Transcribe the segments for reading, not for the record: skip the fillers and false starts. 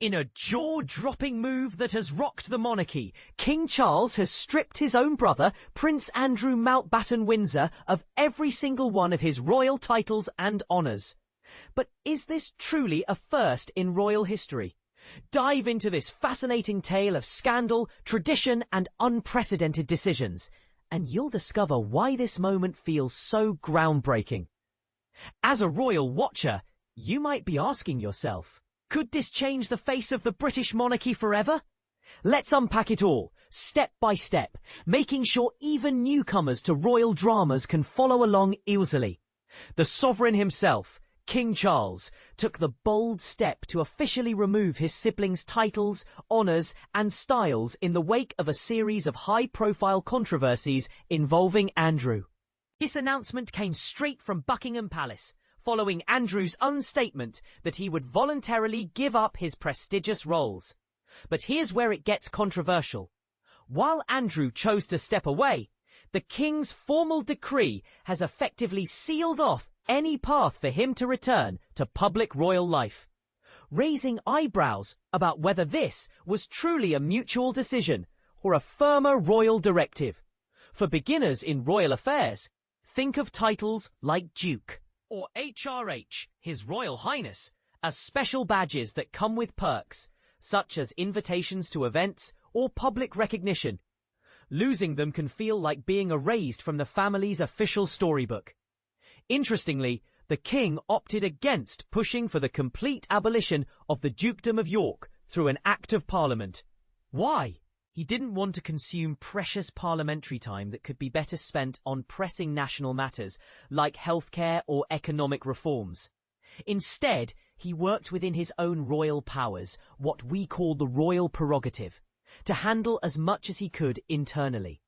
In a jaw-dropping move that has rocked the monarchy, King Charles has stripped his own brother, Prince Andrew Mountbatten Windsor, of every single one of his royal titles and honours. But is this truly a first in royal history? Dive into this fascinating tale of scandal, tradition and unprecedented decisions, and you'll discover why this moment feels so groundbreaking. As a royal watcher, you might be asking yourself, could this change the face of the British monarchy forever? Let's unpack it all, step by step, making sure even newcomers to royal dramas can follow along easily. The sovereign himself, King Charles, took the bold step to officially remove his siblings' titles, honours and styles in the wake of a series of high-profile controversies involving Andrew. This announcement came straight from Buckingham Palace, following Andrew's own statement that he would voluntarily give up his prestigious roles. But here's where it gets controversial. While Andrew chose to step away, the King's formal decree has effectively sealed off any path for him to return to public royal life, raising eyebrows about whether this was truly a mutual decision or a firmer royal directive. For beginners in royal affairs, think of titles like Duke or HRH, His Royal Highness, as special badges that come with perks, such as invitations to events or public recognition. Losing them can feel like being erased from the family's official storybook. Interestingly, the King opted against pushing for the complete abolition of the Dukedom of York through an Act of Parliament. Why? He didn't want to consume precious parliamentary time that could be better spent on pressing national matters like healthcare or economic reforms. Instead, he worked within his own royal powers, what we call the royal prerogative, to handle as much as he could internally.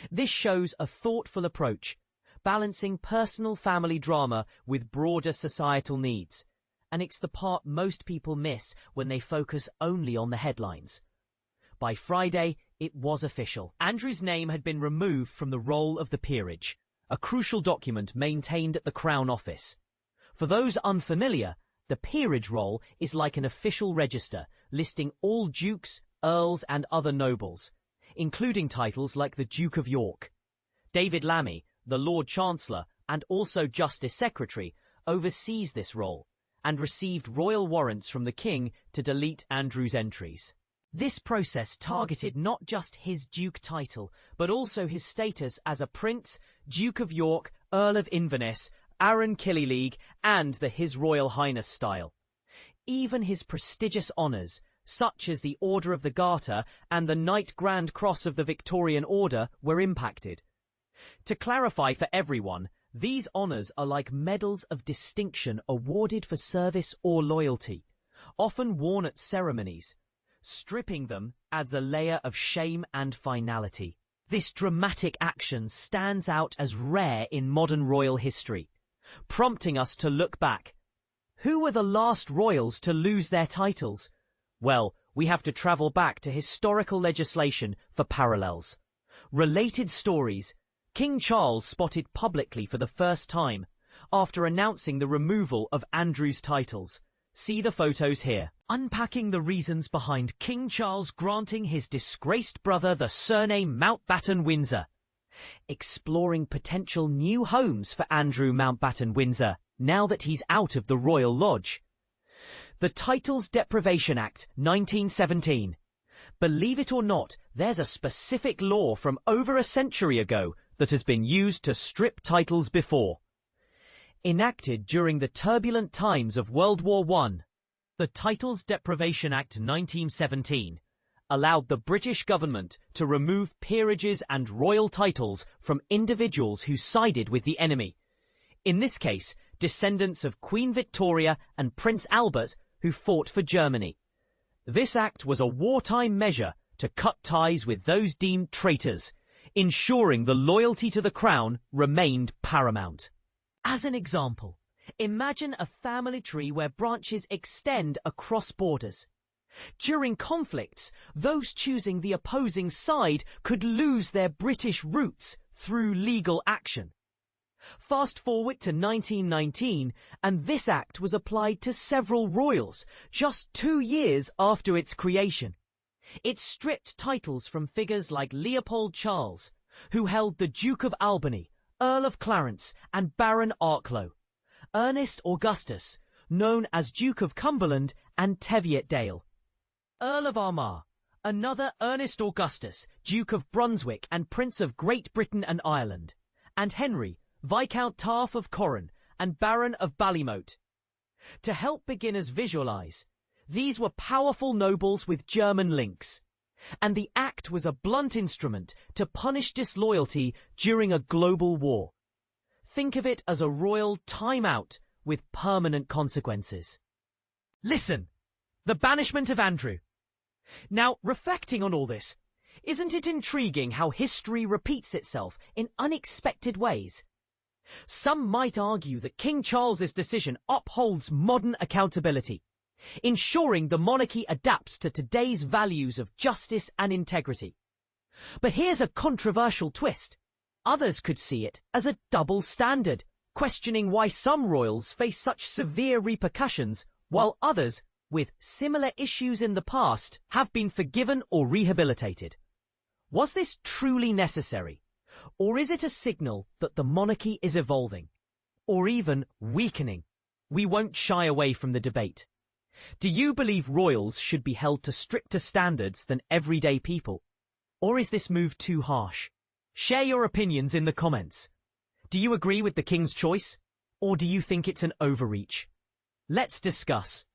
This shows a thoughtful approach, balancing personal family drama with broader societal needs, and it's the part most people miss when they focus only on the headlines. By Friday, it was official. Andrew's name had been removed from the roll of the peerage, a crucial document maintained at the Crown Office. For those unfamiliar, the peerage roll is like an official register listing all dukes, earls and other nobles, including titles like the Duke of York. David Lammy, the Lord Chancellor and also Justice Secretary, oversees this roll and received royal warrants from the King to delete Andrew's entries. This process targeted not just his duke title, but also his status as a prince, Duke of York, Earl of Inverness, Arran Killyleague, and the His Royal Highness style. Even his prestigious honours, such as the Order of the Garter and the Knight Grand Cross of the Victorian Order, were impacted. To clarify for everyone, these honours are like medals of distinction awarded for service or loyalty, often worn at ceremonies. Stripping them adds a layer of shame and finality. This dramatic action stands out as rare in modern royal history, prompting us to look back. Who were the last royals to lose their titles? Well, we have to travel back to historical legislation for parallels. Related stories. King Charles spotted publicly for the first time after announcing the removal of Andrew's titles. See the photos here. Unpacking the reasons behind King Charles granting his disgraced brother the surname Mountbatten Windsor. Exploring potential new homes for Andrew Mountbatten Windsor now that he's out of the Royal Lodge. The Titles Deprivation Act 1917. Believe it or not, there's a specific law from over a century ago that has been used to strip titles before. Enacted during the turbulent times of World War I, the Titles Deprivation Act 1917 allowed the British government to remove peerages and royal titles from individuals who sided with the enemy. In this case, descendants of Queen Victoria and Prince Albert who fought for Germany. This act was a wartime measure to cut ties with those deemed traitors, ensuring the loyalty to the crown remained paramount. As an example, imagine a family tree where branches extend across borders. During conflicts, those choosing the opposing side could lose their British roots through legal action. Fast forward to 1919, and this act was applied to several royals, just 2 years after its creation. It stripped titles from figures like Leopold Charles, who held the Duke of Albany, Earl of Clarence, and Baron Arklow, Ernest Augustus, known as Duke of Cumberland, and Teviotdale, Earl of Armagh, another Ernest Augustus, Duke of Brunswick and Prince of Great Britain and Ireland, and Henry, Viscount Taaffe of Corran and Baron of Ballymote. To help beginners visualise, these were powerful nobles with German links, and the act was a blunt instrument to punish disloyalty during a global war. Think of it as a royal timeout with permanent consequences. Listen, the banishment of Andrew. Now, reflecting on all this, isn't it intriguing how history repeats itself in unexpected ways? Some might argue that King Charles's decision upholds modern accountability, ensuring the monarchy adapts to today's values of justice and integrity. But here's a controversial twist. Others could see it as a double standard, questioning why some royals face such severe repercussions, while others, with similar issues in the past, have been forgiven or rehabilitated. Was this truly necessary? Or is it a signal that the monarchy is evolving? Or even weakening? We won't shy away from the debate. Do you believe royals should be held to stricter standards than everyday people? Or is this move too harsh? Share your opinions in the comments. Do you agree with the King's choice? Or do you think it's an overreach? Let's discuss.